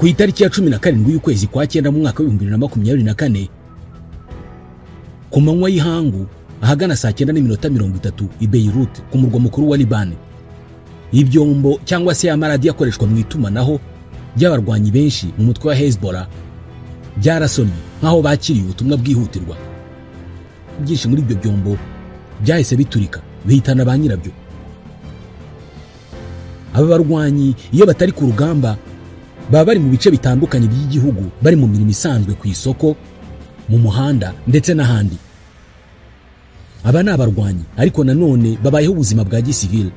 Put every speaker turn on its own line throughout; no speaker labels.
ku itariki ya 17 y'ukwezi kwa 9 mu mwaka wa 2024 ku manywa y'ihangu ahagana saa 9:30 i Beirut ku murwa mukuru wa Liban. Ibyombo cyangwa se amaradi yakoreshwa mu itumanaho by'abarwanyi benshi mu mutwe wa Hezbollah byarasomye nkaho bakiriye ubutumwa bwihutirwa. Byinshi muri ibyo byombo byahise biturika bihitana ba nyirabyo. Aba barwanyi iyo batari ku rugamba baba bari mu bice bitandukanye by'igihugu, bari mu mirimo isanzwe ku isoko, mu muhanda ndetse n'ahandi. Aba ni abarwanyi ariko nanone babayeho ubuzima bwa gisivile.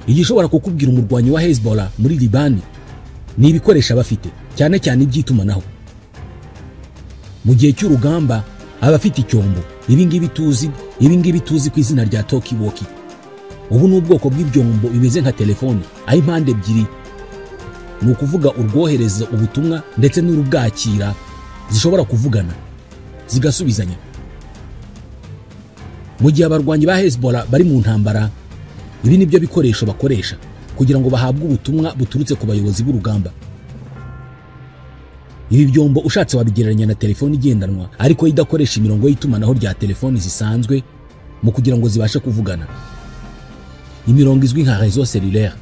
Igishobora kukubwira umurwanyi wa Hezbollah muri Liban ni ibikoresho bafite, cyane cyane iby'itumanaho. Mu gihe cy'urugamba aba afite icyombo, ibingibi tuzi ku izina rya talkie-walkie. Ubu ni ubwoko bw'ibyombo bimeze nka telefone, aho impande ebyiri, ni ukuvuga urwohereza ubutumwa ndetse n'urubwakira, zishobora kuvugana zigasubizanya. Mu gihe abarwanyi ba Hezbollah bari mu ntambara, ibi nibyo bikoresho bakoresha kugira ngo bahabwe ubutumwa buturutse ku bayobozi b'urugamba. Ibi byombo ushatse wabigereranya na telefone igendanwa ariko idakoresha imirongo y'itumanaho rya telefoni zisanzwe mu kugira ngo zibashe kuvugana. Imirongo izwi nka réseau cellulaire.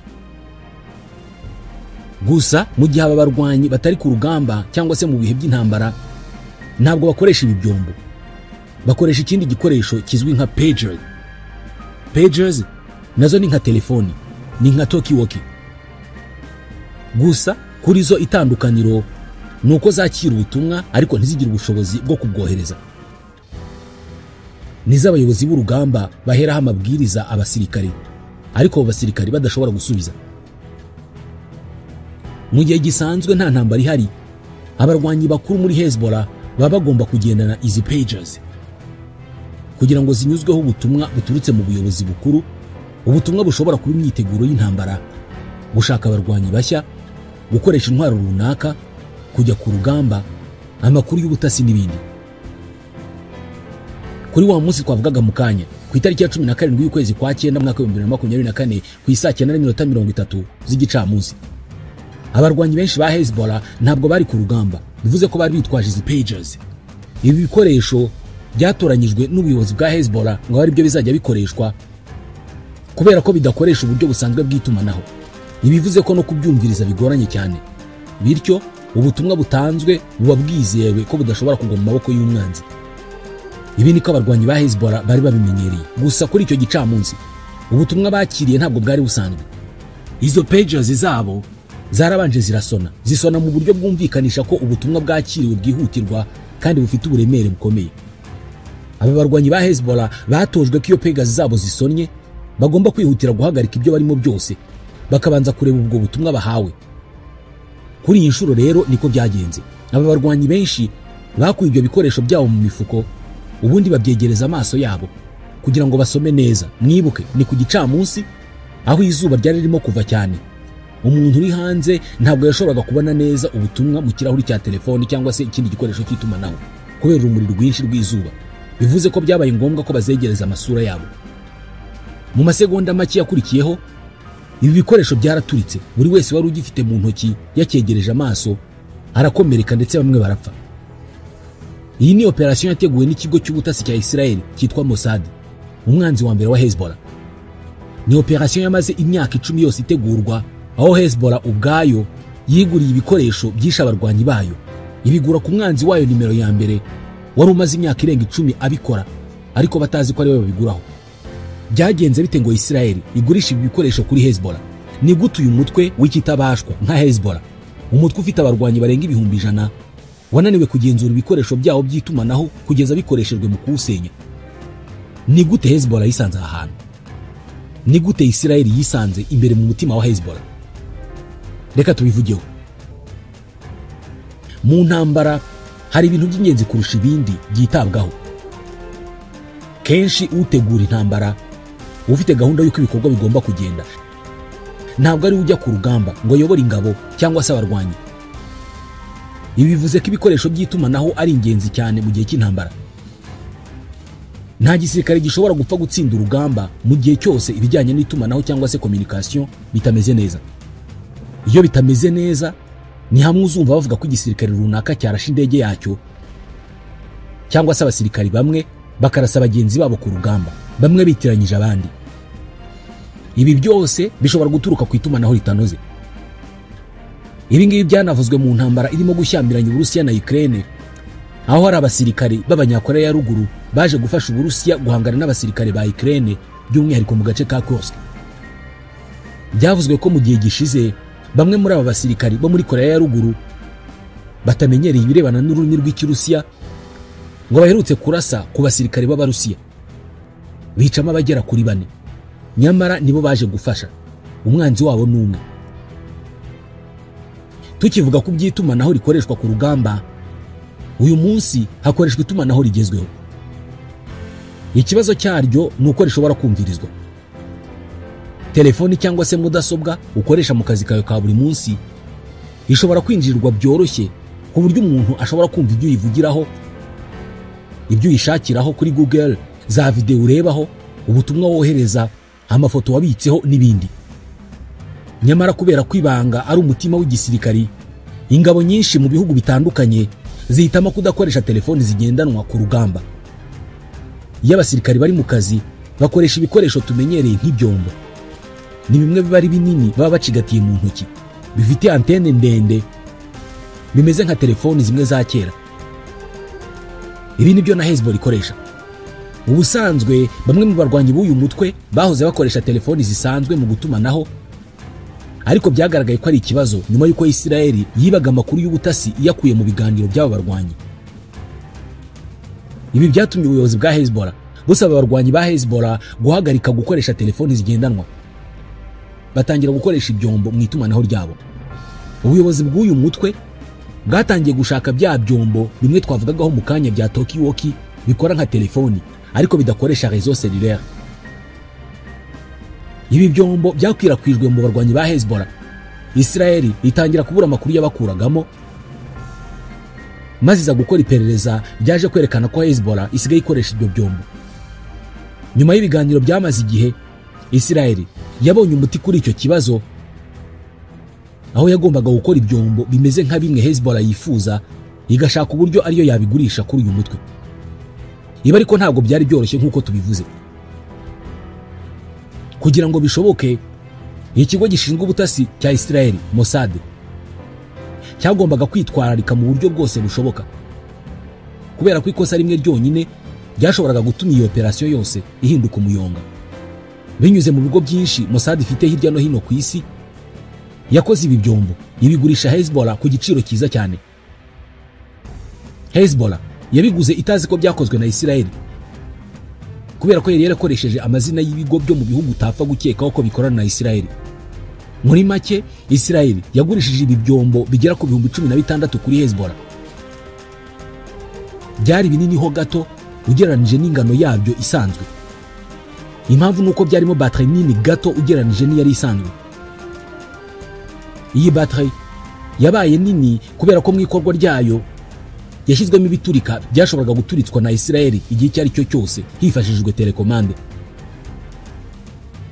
Gusa mu gihe aba barwanyi batari ku rugamba cyangwa se mu bihe by'intambara, ntabwo bakoresha ibi byombo. Bakoresha ikindi gikoresho kizwi nka pagers. Pagers nazo ni nka telefoni, ni nka talkie-walkie. Gusa kuri zo itandukaniro nuko zakira ubutumwa ariko ntizigire ubushobozi bwo kubwohereza. Nizo abayobozi b'urugamba baheraho amabwiriza abasirikare, ariko abo basirikare badashobora gusubiza. Mu gihe gisanzwe nta ntambara ihari, abarwanyi bakuru muri Hezbollah baba bagomba kugendana izi pagers kugira ngo zinyuzweho ubutumwa buturutse mu buyobozi bukuru, ubutumwa bushobora kuba imyiteguro y'intambara, gushaka abarwanyi bashya, gukoresha intwaro runaka, kujya ku rugamba, amakuru y'ubutasi n'ibindi. Kuri wa munsi twavugaga mu kanya, ku itariki ya 17 y'ukwezi kwa 9 mu mwaka wa 2024 ku isaa 9:30 z'igicamunsi, abarwanyi benshi ba Hezbollah ntabwo bari ku rugamba, bivuze ko bari bitwaje izi pagers. Ibi bikoresho byatoranyijwe n'ubuyobozi bwa Hezbollah ngo ari byo bizajya bikoreshwa kubera ko bidakoresha uburyo busanzwe bw'itumanaho. Ibivuze ko no kubyumviriza bigoranye cyane, bityo ubutumwa butanzwe buba bwizewe ko budashobora kugwa mu maboko y'umwanzi. Ibi niko abarwanyi ba Hezbollah bari babimenyereye. Gusa kuri icyo gicamunsi ubutumwa bakiriye ntabwo bwari busanzwe. Izo pagers zabo zarabanje zisona mu buryo bwumvikanisha ko ubutumwa bwakiriwe bwihutirwa kandi bufite uburemere bukomeye. Aba barwanyi ba Hezbollah batojwe ko iyo pagers zabo zisonnye bagomba kwihutira guhagarika ibyo barimo byose, bakabanza kureba ubwo butumwa bahawe. Kuri iyi nshuro rero niko byagenze. Aba barwanyi benshi bakuye ibyo bikoresho byabo mu mifuko, ubundi babyegereza amaso yabo kugira ngo basome neza. Mwibuke ni ku gicamunsi aho izuba ryari ririmo kuva cyane. Umuntu uri hanze ntabwo yashoboraga kubona neza ubutumwa mu kirahuri cya telefoni cyangwa se ikindi gikoresho cy'itumanaho kubera urumuri rwinshi rw'izuba. Bivuze ko byabaye ngombwa ko bazegereza amasura yabo. Mu masegonda make yakurikiyeho, ibi bikoresho byaraturitse. Buri wese wari ugifite mu ntoki yakegereje amaso arakomereka ndetse bamwe barapfa. Iyi ni operation yateguwe n'ikigo cy'ubutasi cya Israel cyitwa Mossad, umwanzi wa mbere wa Hezbollah. Ni operation yamaze imyaka 10 yose itegurwa, aho Hezbollah ubwayo yiguriye ibikoresho byisha abarwanyi bayo, ibigura ku mwanzi wayo nimero ya mbere wari umaze imyaka irenga 10 abikora, ariko batazi ko ari we babiguraho. Byagenze bite ngo Israel igurisha ibi bikoresho kuri Hezbollah? Ni gute uyu mutwe w'ikitabashwa nka Hezbollah, umutwe ufite abarwanyi barenga 100,000, wananiwe kugenzura ibikoresho byabo by'itumanaho kugeza bikoreshejwe mu kuwusenya? Ni gute Hezbollah yisanze aha hantu? Ni gute Israel yisanze imbere mu mutima wa Hezbollah? Reka tubivugeho. Mu ntambara hari ibintu by'ingenzi kurusha ibindi byitabwaho. Kenshi utegura intambara ufite gahunda y'uko ibikorwa bigomba kugenda. Ntabwo ari ujya ku rugamba ngo ayobore ingabo cyangwa se abarwanyi. Ibi bivuze ko ibikoresho by'itumanaho ari ingenzi cyane mu gihe cy'intambara. Nta gisirikare gishobora gupfa gutsinda urugamba mu gihe cyose ibijyanye n'itumanaho cyangwa se communication bitameze neza. iyo bitameze neza ni hamwe uzumva bavuga ko igisirikare runaka cyarashe indege yacyo, cyangwa se abasirikari bamwe bakarasa bagenzi babo ku rugamba, bamwe bitiranyije abandi. Ibi byose bishobora guturuka ku itumanaho ritanoze. Ibi ngibi byanavuzwe mu ntambara irimo gushyamiranya Uburusiya na Ukraine, aho hari abasirikari b'Abanyakoreya ya ruguru baje gufasha Uburusiya guhangana n'abasirikare ba Ukraine, by'umwihariko mu gace ka Kursk. Byavuzwe ko mu gihe gishize bamwe muri aba basirikari bo muri Koreya ya ruguru batamenyereye ibirebana n'ururimi rw'Ikirusiya ngo baherutse kurasa ku basirikare b'Abarusiya, bicamo abagera kuri 4, nyamara nibo baje gufasha. Umwanzi wabo n'umwe. Tukivuga ku by'itumanaho rikoreshwa ku rugamba, uyu munsi hakoreshwa itumanaho rigezweho. Ikibazo cyaryo ni uko rishobora kumvirizwa. Telefoni cyangwa se mudasobwa ukoresha mu kazi kawe ka buri munsi ishobora kwinjirirwa byoroshye ku buryo umuntu ashobora kumva ibyo uyivugiraho, ibyo uyishakiraho kuri Google, za video urebaho, ubutumwa wohereza, amafoto wabitseho n'ibindi. Nyamara kubera kwibanga ari umutima w'igisirikari, ingabo nyinshi mu bihugu bitandukanye zihitamo kudakoresha telefoni zigendanwa ku rugamba. Iyo abasirikari bari mu kazi bakoresha ibikoresho tumenyereye nk'ibyombo. Ni bimwe biba ari binini baba bacigatiye mu ntoki, bifite antene ndende, bimeze nka telefoni zimwe za kera. Ibi nibyo na Hezbollah ikoresha. Ubusanzwe bamwe mu barwanyi b'uyu mutwe bahoze bakoresha telefoni zisanzwe mu gutumanaho, ariko byagaragaye ko ari ikibazo nyuma y'uko Israel yibaga amakuru y'ubutasi iyakuye mu biganiro by'aba barwanyi. Ibi byatumye ubuyobozi bwa Hezbollah busaba abarwanyi ba Hezbollah guhagarika gukoresha telefoni zigendanwa, batangira gukoresha ibyombo mu itumanaho ryabo. Ubuyobozi bw'uyu mutwe bwatangiye gushaka bya byombo bimwe twavugagaho mu kanya bya talkie-walkie bikora nka telefoni ariko bidakoresha réseau cellulaire. Ibi byombo byakwirakwijwe mu barwanyi ba Hezbollah. Israel itangira kubura amakuru y'abakuragamo, maze iza gukora iperereza ryaje kwerekana ko Hezbollah isigaye ikoresha ibyo byombo. Nyuma y'ibiganiro byamaze igihe, Israel yabonye umuti kuri icyo kibazo, aho yagombaga gukora ibyombo bimeze nka bimwe Hezbollah yifuza, igashaka uburyo ariyo yabigurisha kuri uyu mutwe. Ibi ariko ntabwo byari byoroshye nk'uko tubivuze. Kugira ngo bishoboke, ikigo gishinzwe ubutasi cya Israel, Mossad, cyagombaga kwitwararika mu buryo bwose bushoboka, kubera ko ikosa rimwe ryonyine ryashoboraga gutuma iyo operasiyo yose ihinduka umuyonga. Binyuze mu bigo byinshi Mossad ifite hirya no hino ku isi, yakoze ibi byombo ibigurisha Hezbollah ku giciro cyiza cyane. Hezbollah yabiguze itazi ko byakozwe na Israel, kubera ko yari yarakoresheje amazina y'ibigo byo mu bihugu utapfa gukekaho ko bikorana na Israel. Muri make, Israel yagurishije ibi byombo bigera ku 16,000 kuri Hezbollah. Byari binini ho gato ugereranije n'ingano yabyo isanzwe. Impamvu nuko byarimo batterie nini gato ugereranije n'iyari isanzwe. Iyi batterie yabaye nini kubera ko mu ikorwa ryayo yashyizwemo ibiturika byashoboraga guturitswa na Israel igihe cyari cyo cyose hifashishijwe telekomande.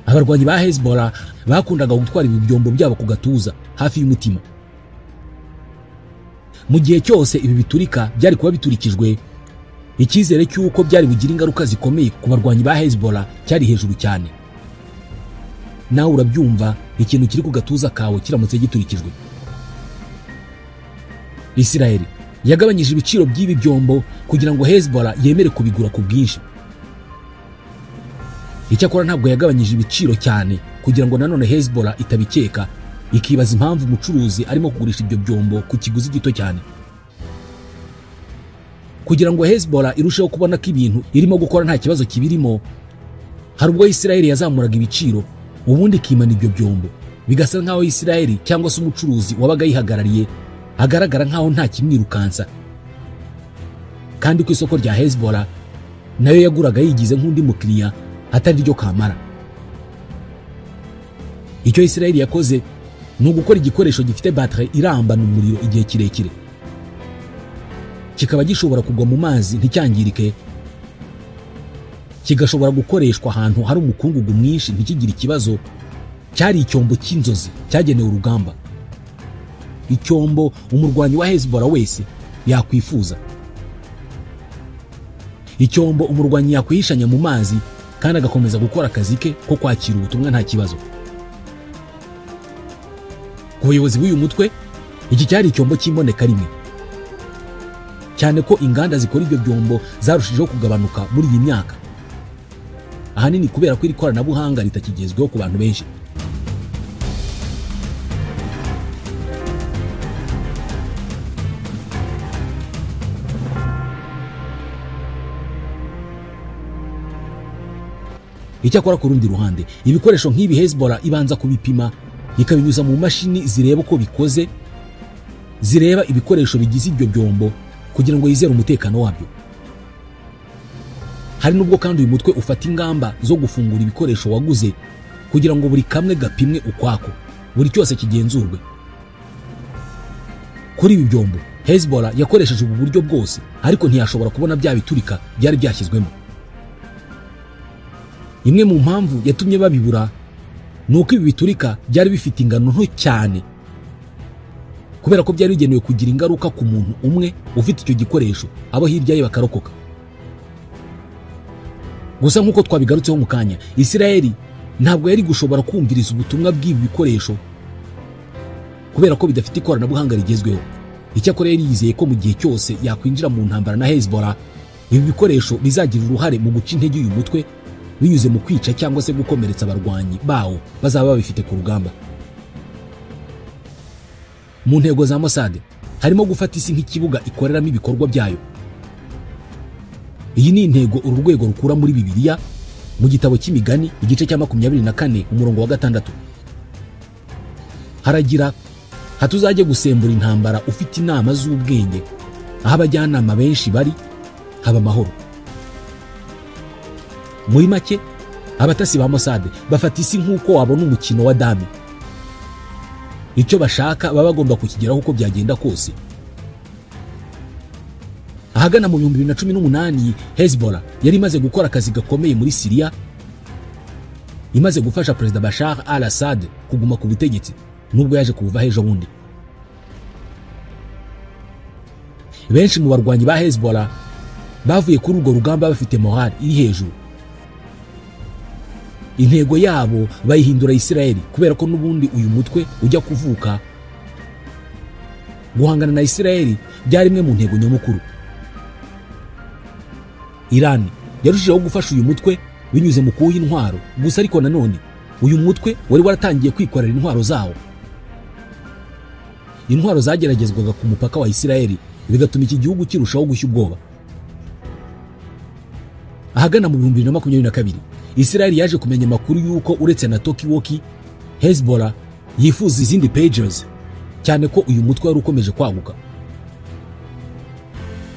Abarwanyi ba Hezbollah bakundaga gutwara ibi byombo byabo ku gatuza hafi y'umutima. Mu gihe cyose ibi biturika byari kuba biturikijwe, icyizere cy'uko byari bugira ingaruka zikomeye ku barwanyi ba Hezbollah cyari hejuru cyane. Nawe urabyumva ikintu kiri ku gatuza kawe kiramutse giturikijwe. Israel yagabanyije ibiciro by'ibi byombo kugira ngo Hezbollah yemere kubigura ku bwinshi. Icyakora ntabwo yagabanyije ibiciro cyane kugira ngo nanone Hezbollah itabikeka, ikibaza impamvu umucuruzi arimo kugurisha ibyo byombo ku kiguzi gito cyane. Kugira ngo Hezbollah irusheho kubona ko ibintu irimo gukora nta kibazo kibirimo, hari ubwo Israel yazamuraga ibiciro ubundi ikimana ibyo byombo, bigasa nkaho Israel cyangwa se umucuruzi wabaga yihagarariye agaragara nkaho nta kimwirukansa. Kandi ku isoko rya Hezbollah nayo yaguraga yigize nk'undi mukiriya atari ryo kamara. Icyo Israel yakoze ni ugukora igikoresho gifite batterie irambana umuriro igihe kirekire, kikaba gishobora kugwa mu mazi nticyangirike, kigashobora gukoreshwa ahantu hari umukungugu mwinshi ntikigire ikibazo. Cyari icyombo cy'inzozi cyagenewe urugamba. icyombo umurwanyi wa Hezbollah wese yakwifuza, icyombo umurwanyi yakwihishanya mu mazi kandi agakomeza gukora akazi ke ko kwakira ubutumwa nta kibazo. Ku bayobozi b'uyu mutwe iki cyari icyombo cy'imboneka rimwe, cyane ko inganda zikora ibyo byombo zarushijeho kugabanuka muri iyi myaka, ahanini kubera ko iri koranabuhanga ritakigezweho ku bantu benshi. Icyakora ku rundi ruhande, ibikoresho nk'ibi Hezbollah ibanza kubipima ikabinyuza mu mashini zireba uko bikoze, zireba ibikoresho bigize ibyo byombo kugira ngo yizere umutekano wabyo. Hari nubwo kandi uyu mutwe ufata ingamba zo gufungura ibikoresho waguze kugira ngo buri kamwe gapimwe ukwako, buri cyose kigenzurwe. Kuri ibi byombo Hezbollah yakoresheje ubu buryo bwose, ariko ntiyashobora kubona bya biturika byari byashyizwemo. Imwe mu mpamvu yatumye babibura nuko ibi biturika byari bifite ingano nto cyane, kubera ko byari bigenewe kugira ingaruka ku muntu umwe ufite icyo gikoresho, abo hirya ye bakarokoka. Gusa nk'uko twabigarutseho mu kanya, Isiraheli ntabwo yari gushobora kumviriza ubutumwa bw'ibi bikoresho kubera ko bidafite ikoranabuhanga rigezweho. Icyakora yari yizeye ko mu gihe cyose yakwinjira mu ntambara na Hezbollah, ibi bikoresho bizagira uruhare mu guca intege uyu mutwe binyuze mu kwica cyangwa se gukomeretsa abarwanyi bawo bazaba babifite ku rugamba. Mu ntego za Mossad harimo gufata isi nk'ikibuga ikoreramo ibikorwa byayo. Iyi ni intego uru rwego rukura muri Bibiliya mu gitabo cy'Imigani igice cya 24 umurongo wa 6. Haragira hatuzajye gusembura intambara ufite inama z'ubwenge, aho abajyanama benshi bari haba amahoro. Muri make, abatasi ba Mossad bafata isi nk'uko wabona umukino wa dami. Icyo bashaka baba bagomba kukigeraho uko byagenda kose. Ahagana mu 2018 Hezbollah yari imaze gukora akazi gakomeye muri Syria, imaze gufasha Perezida Bashar al-Assad kuguma ku butegetsi nubwo yaje kuva ejo bundi. Benshi mu barwanyi ba Hezbollah bavuye kuri urwo rugamba bafite moral iri hejuru. Intego yabo bayihindura Isiraheli kubera ko n'ubundi uyu mutwe ujya kuvuka. Guhangana na Isiraheli byari imwe mu ntego nyamukuru. Iran yarushijeho gufasha uyu mutwe binyuze mu kuwuha intwaro, gusa ariko nanone uyu mutwe wari waratangiye kwikorera intwaro zawo. Intwaro zageragezwaga ku mupaka wa Isiraheli bigatuma iki gihugu kirushaho gushya ubwoba. Ahagana mu 2022 Isiraheli yaje kumenya amakuru yuko uretse na Tokiwoki, Hezbollah yifuza izindi Pagers, cyane ko uyu mutwe wari ukomeje kwaguka.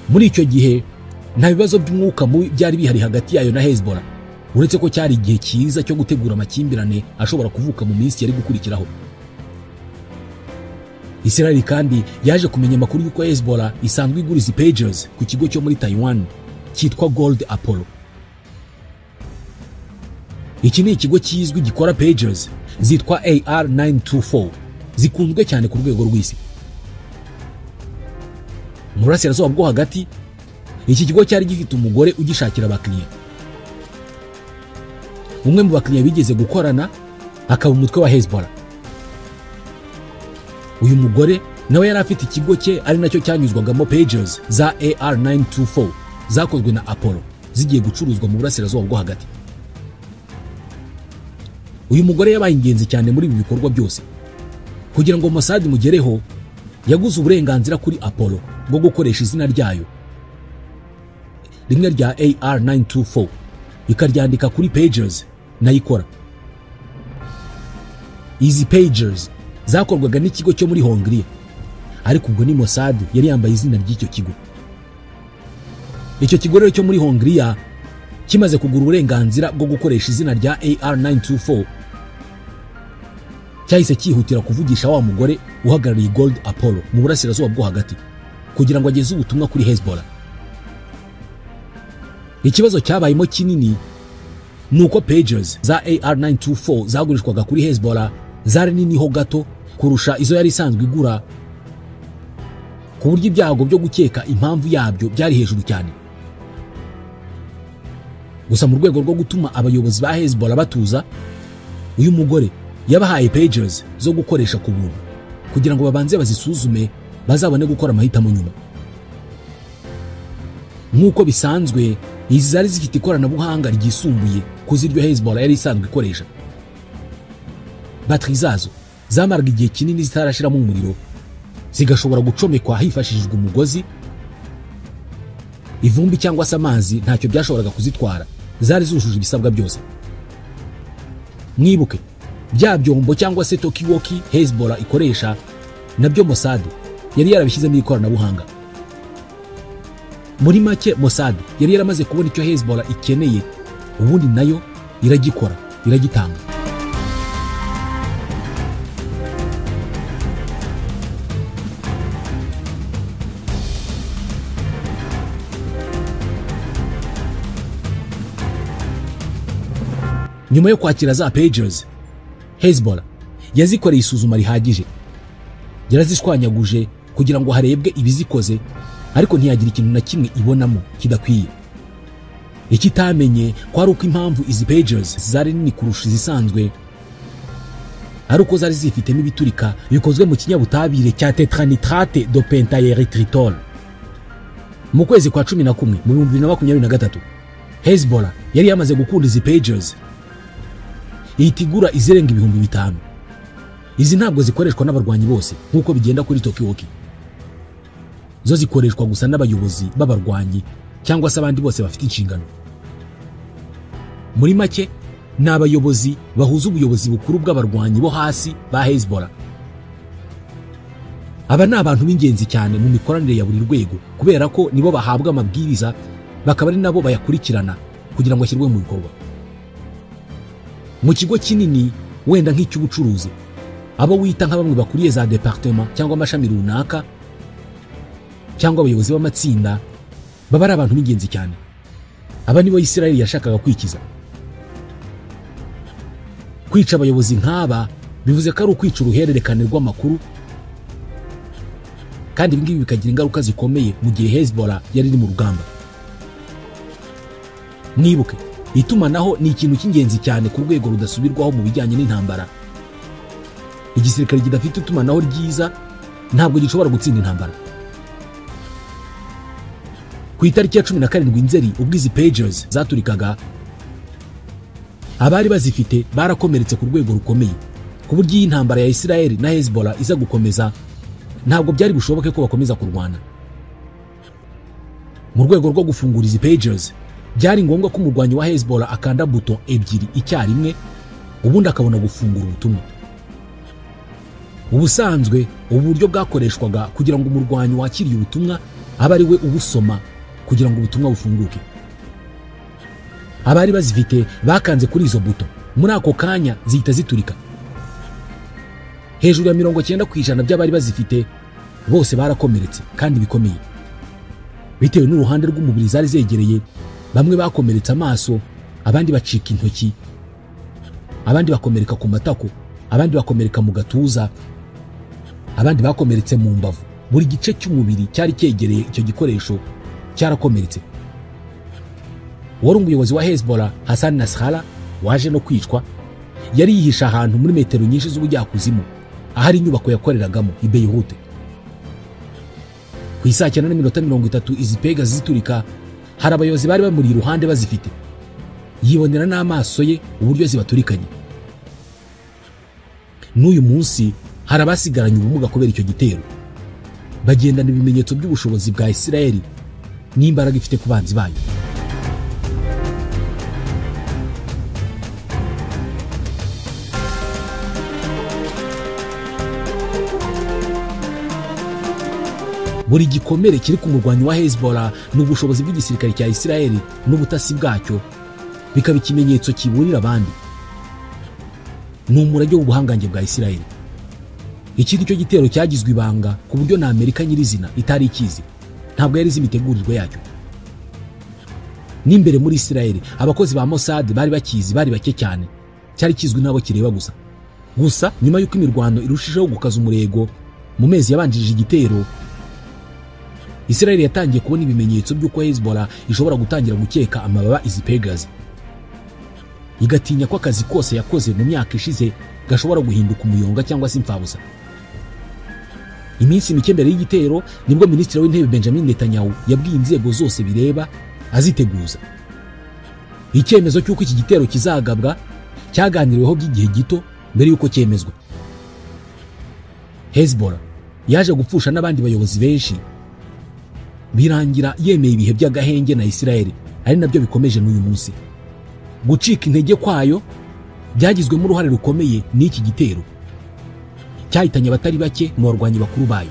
Muri icyo gihe nta bibazo by'umwuka mubi byari bihari hagati yayo na Hezbollah, uretse ko cyari igihe cyiza cyo gutegura amakimbirane ashobora kuvuka mu minsi yari gukurikiraho. Isiraheli kandi yaje kumenya amakuru yuko Hezbollah isanzwe igura izi Pagers ku kigo cyo muri Taiwan cyitwa Gold Apollo. Iki ni ikigo kizwi gikora Pagers zitwa AR-924 zikunzwe cyane ku rwego rw'isi. Mu burasirazuba bwo hagati, iki kigo cyari gifite umugore ugishakira abakiriya. Umwe mu bakiriya bigeze gukorana akaba umutwe wa Hezbollah. Uyu mugore nawe yari afite ikigo cye ari nacyo cyanyuzwagamo Pagers za AR-924 zakozwe na Apollo zigiye gucuruzwa mu burasirazuba bwo hagati. Uyu mugore yabaye ingenzi cyane muri ibi bikorwa byose. Kugira ngo Mossad mugereho, yaguze uburenganzira kuri Apollo bwo gukoresha izina ryayo rimwe rya AR-924 ikaryandika kuri Pagers nayikora. Izi Pagers zakorwaga n'ikigo cyo muri Hongria, ariko ubwo ni Mossad yari yambaye izina ry'icyo kigo. Icyo kigo rero cyo muri Hongria kimaze kugura uburenganzira bwo gukoresha izina rya AR-924, cyahise cyihutira kuvugisha wa mugore uhagarariye Gold Apollo mu burasirazuba bwo hagati kugira ngo ageze ubutumwa kuri Hezbollah. Ikibazo cyabayemo kinini nuko Pagers za AR-924 zagurishwaga kuri Hezbollah zari nini ho gato kurusha izo yari isanzwe igura ku buryo ibyago byo gukeka impamvu yabyo byari hejuru cyane. Gusa mu rwego rwo gutuma abayobozi ba Hezbollah batuza, uyu mugore yabahaye pages zo gukoresha ku buntu kugira ngo babanze bazisuzume bazabone gukora amahitamo nyuma. Nk'uko bisanzwe, izi zari zifite ikoranabuhanga ryisumbuye ku ziryo Hezbollah yari isanzwe ikoresha. Bateri zazo zamaraga igihe kinini zitarashiramo umuriro, zigashobora gucomekwa hifashishijwe umugozi. Ivumbi cyangwa se amazi ntacyo byashoboraga kuzitwara, zari zujuje ibisabwa byose. Mwibuke, bya byombo cyangwa se talkie-walkie Hezbollah ikoresha nabyo Mossad yari yarabishyizemo ikoranabuhanga. Muri make, Mossad yari yaramaze kubona icyo Hezbollah ikeneye, ubundi nayo iragikora, iragitanga. Nyuma yo kwakira za pages, Hezbollah yazikoreye isuzuma rihagije. Yarazishwanyaguje kugira ngo harebwe ibizikoze, ariko ntiyagira ikintu na kimwe ibonamo kidakwiye. Ikitamenye kwari uko impamvu izi pages zari nini kurusha izisanzwe ari uko zari zifitemo ibiturika bikozwe mu kinyabutabire cya tetranitrate de pentaerythritol. Mu kwezi kwa 11 mu 2023, Hezbollah yari yamaze gukunda izi pages itigura izirenga 5,000. Izi ntabwo zikoreshwa n'abarwanyi bose nk'uko bigenda kuri talkie-walkie. Zo zikoreshwa gusa n'abayobozi b'abarwanyi cyangwa se abandi bose bafite inshingano. Muri make, ni abayobozi bahuza ubuyobozi bukuru bw'abarwanyi bo hasi ba Hezbollah. Aba ni abantu b'ingenzi cyane mu mikoranire ya buri rwego, kubera ko nibo bahabwa amabwiriza bakaba ari nabo bayakurikirana kugira ngo ashyirwe mu bikorwa. Mu kigo kinini wenda nk'icy'ubucuruzi, abo wita nka bamwe bakuriye za departement cyangwa amashami runaka cyangwa abayobozi b'amatsinda baba ari abantu b'ingenzi cyane. Aba nibo Israel yashakaga kwikiza. Kwica abayobozi nk'aba bivuze ko ari ukwica uruhererekane rw'amakuru, kandi ibi ngibi bikagira ingaruka zikomeye mu gihe Hezbollah yari iri mu rugamba. Mwibuke, itumanaho ni ikintu cy'ingenzi cyane ku rwego rudasubirwaho mu bijyanye n'intambara. Igisirikare kidafite itumanaho ryiza ntabwo gishobora gutsinda intambara. Ku itariki ya 17 Nzeri, ubwo izi pages zaturikaga, abari bazifite barakomeretse ku rwego rukomeye, ku buryo iyi ntambara ya Israel na Hezbollah iza gukomeza ntabwo byari bushoboke ko bakomeza kurwana. Mu rwego rwo gufungura izi pages, byari ngombwa ko umurwanyi wa Hezbollah akanda buto ebyiri icyarimwe, ubundi akabona gufungura ubutumwa. Ubusanzwe ubu buryo bwakoreshwaga kugira ngo umurwanyi wakiriye ubutumwa abe ari we ubusoma kugira ngo ubutumwa bufunguke. Abari bazifite bakanze kuri izo buto, muri ako kanya zihita ziturika. Hejuru ya 90% by'abari bazifite bose barakomeretse kandi bikomeye. Bitewe n'uruhande rw'umubiri zari zegereye, bamwe bakomeretse amaso, abandi bacika intoki, abandi bakomereka ku matako, abandi bakomereka mu gatuza, abandi bakomeretse mu mbavu. Buri gice cy'umubiri cyari cyegereye icyo gikoresho cyarakomeretse. Wari umuyobozi wa Hezbollah Hassan Nasrallah waje no kwicwa, yari yihisha ahantu muri metero nyinshi z'ubujyakuzimu ahari inyubako yakoreragamo i Beirut. Ku isaa 9:30 izi pega ziturika, hari abayobozi bari bamuri iruhande bazifite. Yibonera n'amaso ye uburyo zibaturikanye. N'uyu munsi hari abasigaranye ubumuga kubera icyo gitero. Bagendana ibimenyetso by'ubushobozi bwa Israel n'imbaraga ifite ku banzi bayo. Buri gikomere kiri ku murwanyi wa Hezbollah n'ubushobozi bw'igisirikare cya Israel n'ubutasi bwacyo bikaba ikimenyetso kiburira abandi. N'umurage w'ubuhangange bwa Israel. Iki cyo gitero cyagizwe ibanga ku buryo na Amerika nyirizina itari ikizi, ntabwo yari zimitegurirwe yacyo. N'imbere muri Israel abakozi ba Mossad bari bakizi, bari bake cyane, cyari kizwi nabo kireba gusa. Gusa nyuma y'uko imirwano irushijeho gukaza umurego mu mezi yabanjirije igitero, Israel yatangiye kubona ibimenyetso by'uko Hezbollah ishobora gutangira gukeka amababa izi Pegasus, igatinya ko akazi kose yakoze mu myaka ishize gashobora guhinduka umuyonga cyangwa se imfabusa. Iminsi mike mbere y'igitero nibwo Minisitiri w'Intebe Benjamin Netanyahu yabwiye inzego zose bireba aziteguza. Icyemezo cy'uko iki gitero kizagabwa cyaganiriweho by'igihe gito mbere y'uko cyemezwa. Hezbollah yaje gupfusha n'abandi bayobozi benshi, birangira yemeye ibihe by'agahenge na Israel, ari nabyo bikomeje n'uyu munsi. Gucika intege kwayo byagizwemo uruhare rukomeye n'iki gitero cyahitanye abatari bake mu barwanyi bakuru bayo.